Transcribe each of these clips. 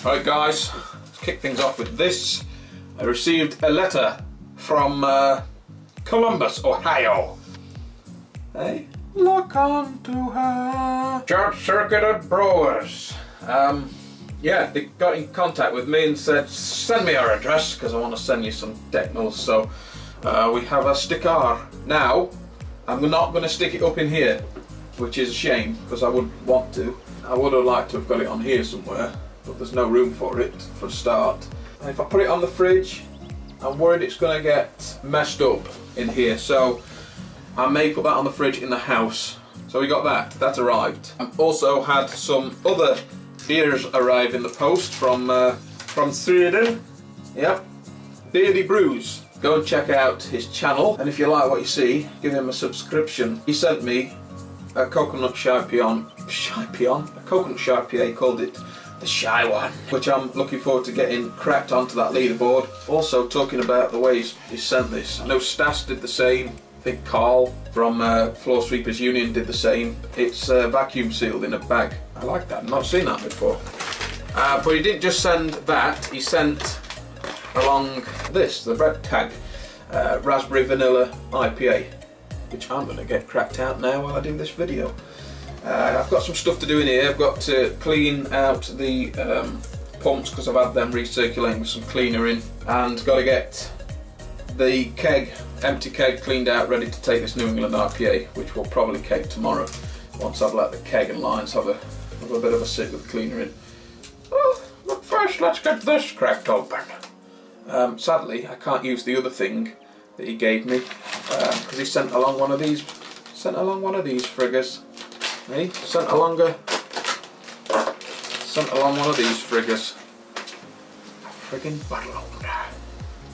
Right guys, let's kick things off with this. I received a letter from Columbus, Ohio. Hey? Look onto her. Short-circuited brewers. Yeah, they got in contact with me and said, send me your address because I want to send you some decimals. So we have a sticker. Now, I'm not going to stick it up in here, which is a shame because I would want to. I would have liked to have got it on here somewhere, but there's no room for it for a start. And if I put it on the fridge, I'm worried it's going to get messed up in here. So I may put that on the fridge in the house. So we got that. That arrived. I've also had some other beers arrive in the post from Sweden. Yep, Beardy Brews. Go and check out his channel, and if you like what you see, give him a subscription. He sent me a coconut shy peon, a coconut shy IPA, called it the Shy One, which I'm looking forward to getting cracked onto that leaderboard. Also talking about the way he's sent this. I know Stas did the same. I think Carl from Floor Sweepers Union did the same. It's vacuum sealed in a bag. I like that, I've not seen that before. But he didn't just send that, he sent along this, the red tag, Raspberry Vanilla IPA, which I'm going to get cracked out now while I do this video. I've got some stuff to do in here. I've got to clean out the pumps because I've had them recirculating with some cleaner in, and got to get the keg, empty keg, cleaned out, ready to take this New England IPA, which will probably keg tomorrow once I've let the keg and lines have a bit of a sit with the cleaner in. Well, but first let's get this cracked open. Sadly, I can't use the other thing that he gave me because he sent along one of these. Friggers. Hey, sent along one of these friggers. A friggin' bottle opener.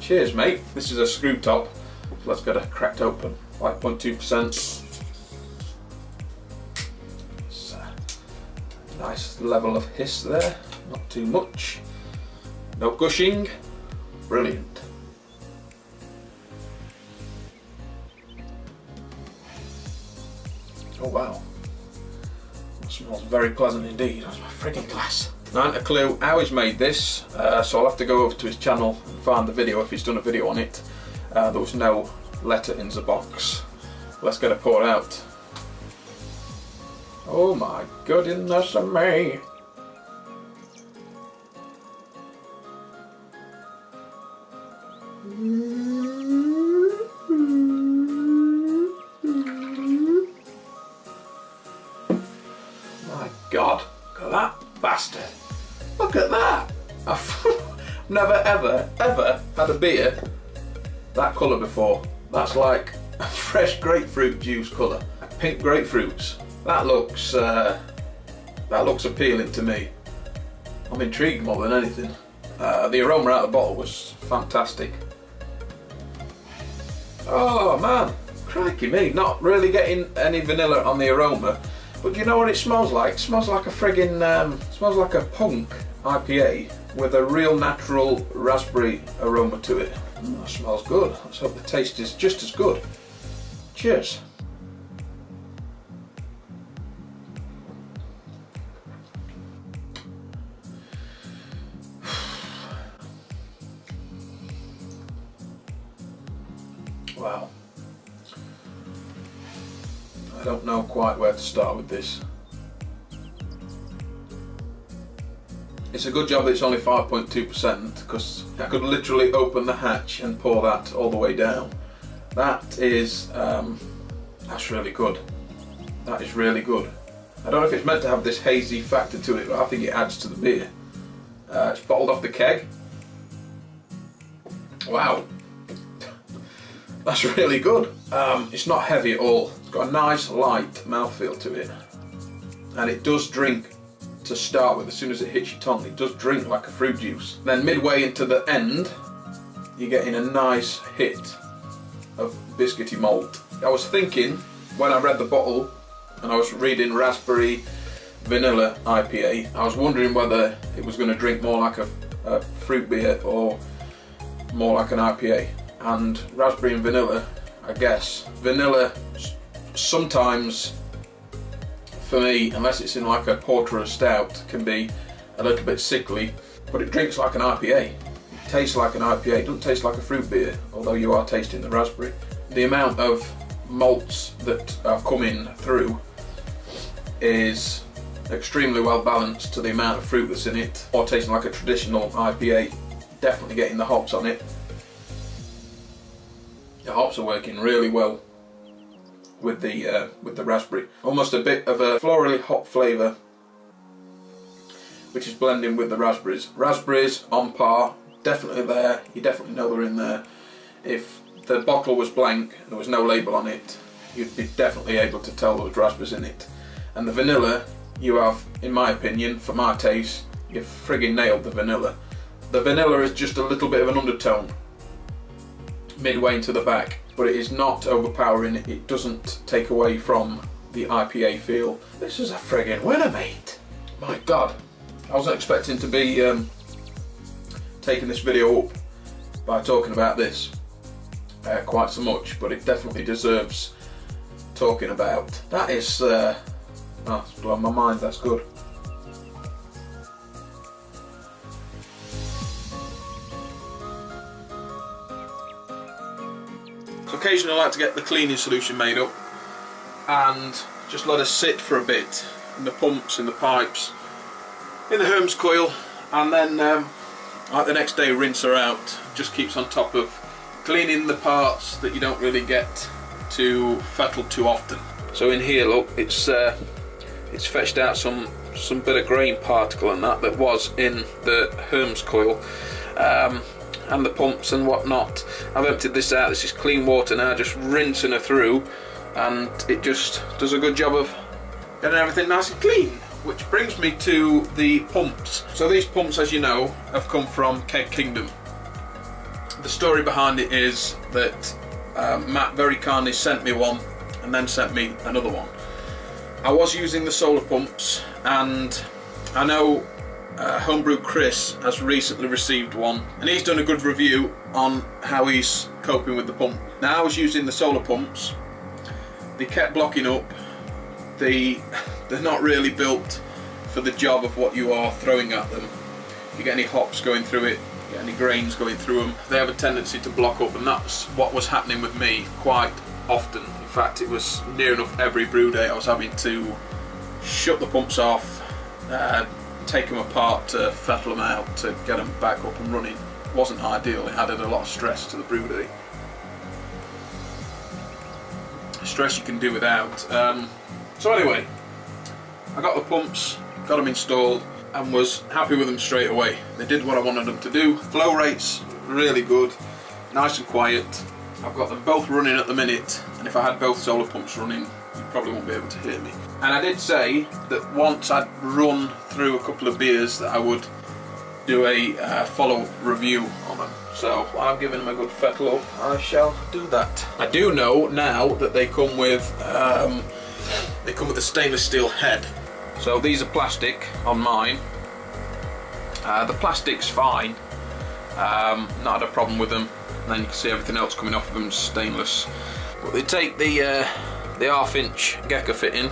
Cheers, mate. This is a screw top, so let's get it cracked open. 5.2%. Nice level of hiss there, not too much. No gushing. Brilliant. Oh wow. That smells very pleasant indeed. That's my friggin' glass. I haven't a clue how he's made this, so I'll have to go over to his channel and find the video if he's done a video on it. There was no letter in the box. Let's get it poured out. Oh my goodness of me. My God, look at that bastard. Look at that. I've never ever had a beer that colour before. That's like a fresh grapefruit juice colour. Pink grapefruits. That looks appealing to me. I'm intrigued more than anything. The aroma out of the bottle was fantastic. Oh man, crikey me, not really getting any vanilla on the aroma, but you know what it smells like? It smells like a friggin', smells like a punk IPA with a real natural raspberry aroma to it. That smells good. Let's hope the taste is just as good. Cheers. Wow. I don't know quite where to start with this. It's a good job that it's only 5.2% because I could literally open the hatch and pour that all the way down. That is, that's really good. That is really good. I don't know if it's meant to have this hazy factor to it, but I think it adds to the beer. It's bottled off the keg. Wow. That's really good. It's not heavy at all. It's got a nice light mouthfeel to it. And it does drink to start with. As soon as it hits your tongue, it does drink like a fruit juice. Then midway into the end, you're getting a nice hit of biscuity malt. I was thinking, when I read the bottle, and I was reading Raspberry Vanilla IPA, I was wondering whether it was going to drink more like a fruit beer or more like an IPA. And raspberry and vanilla, I guess. Vanilla sometimes, for me, unless it's in like a porter or a stout, can be a little bit sickly. but it drinks like an IPA. It tastes like an IPA. It doesn't taste like a fruit beer, although you are tasting the raspberry. The amount of malts that are coming through is extremely well balanced to the amount of fruit that's in it, or tasting like a traditional IPA. Definitely getting the hops on it. The hops are working really well with the raspberry. Almost a bit of a florally hop flavour, which is blending with the raspberries. Raspberries on par, definitely there. You definitely know they're in there. If the bottle was blank and there was no label on it, you'd be definitely able to tell there was raspberries in it. And the vanilla, you have, in my opinion, for my taste, you've friggin' nailed the vanilla. The vanilla is just a little bit of an undertone midway into the back, but it is not overpowering. It doesn't take away from the IPA feel. This is a friggin' winner, mate. My God, I wasn't expecting to be taking this video up by talking about this quite so much, but it definitely deserves talking about. That is, oh, it's blown my mind. That's good. So occasionally I like to get the cleaning solution made up and just let it sit for a bit in the pumps, in the pipes, in the Hermes coil, and then like the next day rinse her out. Just keeps on top of cleaning the parts that you don't really get to fettle too often. So in here, look, it's fetched out some bit of grain particle and that was in the Hermes coil. And the pumps and whatnot. I've emptied this out. This is clean water now, just rinsing her through, and it just does a good job of getting everything nice and clean. Which brings me to the pumps. So these pumps, as you know, have come from Keg Kingdom. The story behind it is that Matt very kindly sent me one and then sent me another one. I was using the solar pumps, and I know Homebrew Chris has recently received one, and he's done a good review on how he's coping with the pump. Now I was using the solar pumps. They kept blocking up. They're not really built for the job of what you are throwing at them. If you get any hops going through it, you get any grains going through them, they have a tendency to block up, and that's what was happening with me quite often. In fact, it was near enough every brew day I was having to shut the pumps off, take them apart to fettle them out to get them back up and running. It wasn't ideal. It added a lot of stress to the brew day. Stress you can do without. So anyway, I got the pumps, got them installed, and was happy with them straight away. They did what I wanted them to do. Flow rates really good, nice and quiet. I've got them both running at the minute, and if I had both solar pumps running, you probably won't be able to hear me. And I did say that once I'd run through a couple of beers that I would do a follow-up review on them. So while I'm giving them a good fettle up, I shall do that. I do know now that they come with a stainless steel head. So these are plastic on mine. The plastic's fine. Not had a problem with them. And then you can see everything else coming off of them is stainless. But they take the half-inch Gecko fitting,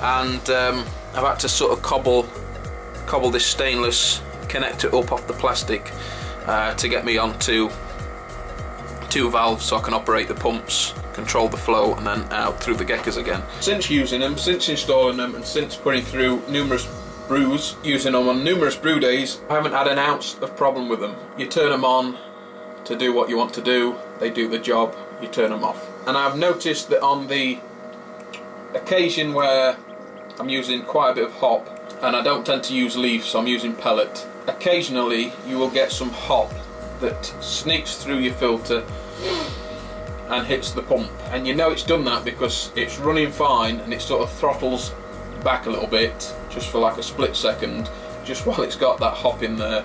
and I've had to sort of cobble this stainless connector up off the plastic to get me onto 2 valves so I can operate the pumps, control the flow, and then out through the Geckos again. Since using them, since installing them, and since putting through numerous brews, using them on numerous brew days, I haven't had an ounce of problem with them. You turn them on to do what you want to do, they do the job, you turn them off. And I've noticed that on the occasion where I'm using quite a bit of hop, and I don't tend to use leaf, so I'm using pellet, occasionally you will get some hop that sneaks through your filter and hits the pump, and you know it's done that because it's running fine and it sort of throttles back a little bit just for like a split second, just while it's got that hop in there,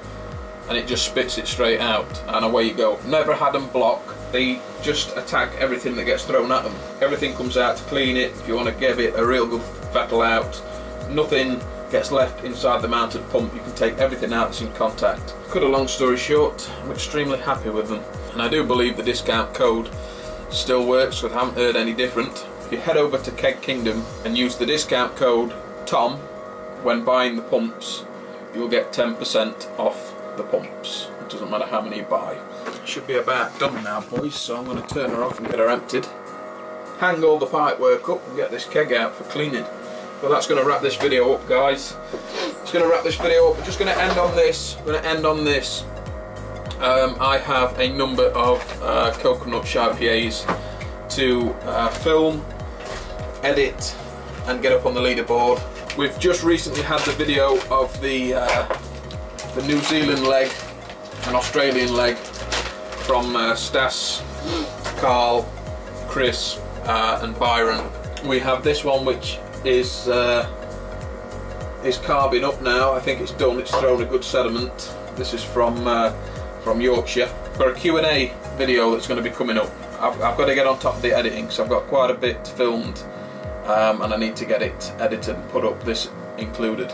and it just spits it straight out, and away you go. Never had them block. They just attack everything that gets thrown at them. Everything comes out to clean it. If you want to give it a real good fettle out, nothing gets left inside the mounted pump. You can take everything out that's in contact. Cut a long story short, I'm extremely happy with them, and I do believe the discount code still works, because I haven't heard any different. If you head over to Keg Kingdom and use the discount code TOM when buying the pumps, you'll get 10% off the pumps. It doesn't matter how many you buy. Should be about done now, boys, so I'm going to turn her off and get her emptied. Hang all the pipe work up and get this keg out for cleaning. But that's going to wrap this video up, guys. It's going to wrap this video up. We're just going to end on this. I'm going to end on this. I have a number of coconut IPAs to film, edit, and get up on the leaderboard. We've just recently had the video of the New Zealand leg and Australian leg from Stas, Carl, Chris, and Byron. We have this one which is carbing up now. I think it's done. It's thrown a good sediment. This is from Yorkshire. Got a Q&A video that's going to be coming up. I've got to get on top of the editing, so I've got quite a bit filmed, and I need to get it edited and put up, this included.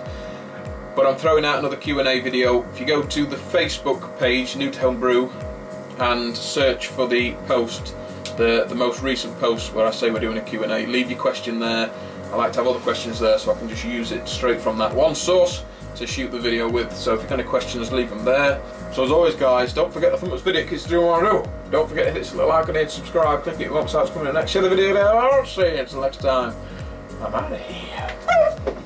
But I'm throwing out another Q&A video. If you go to the Facebook page, NewToHomeBrew, and search for the post, the most recent post where I say we're doing a Q&A, leave your question there. I like to have other questions there so I can just use it straight from that one source to shoot the video with. So if you've got any questions, leave them there. So as always, guys, don't forget to thumb up this video, kids, do what I do. Don't forget to hit the like on here, subscribe, click it once that's coming in the next. Share the video there. I'll see you until next time. I'm out of here.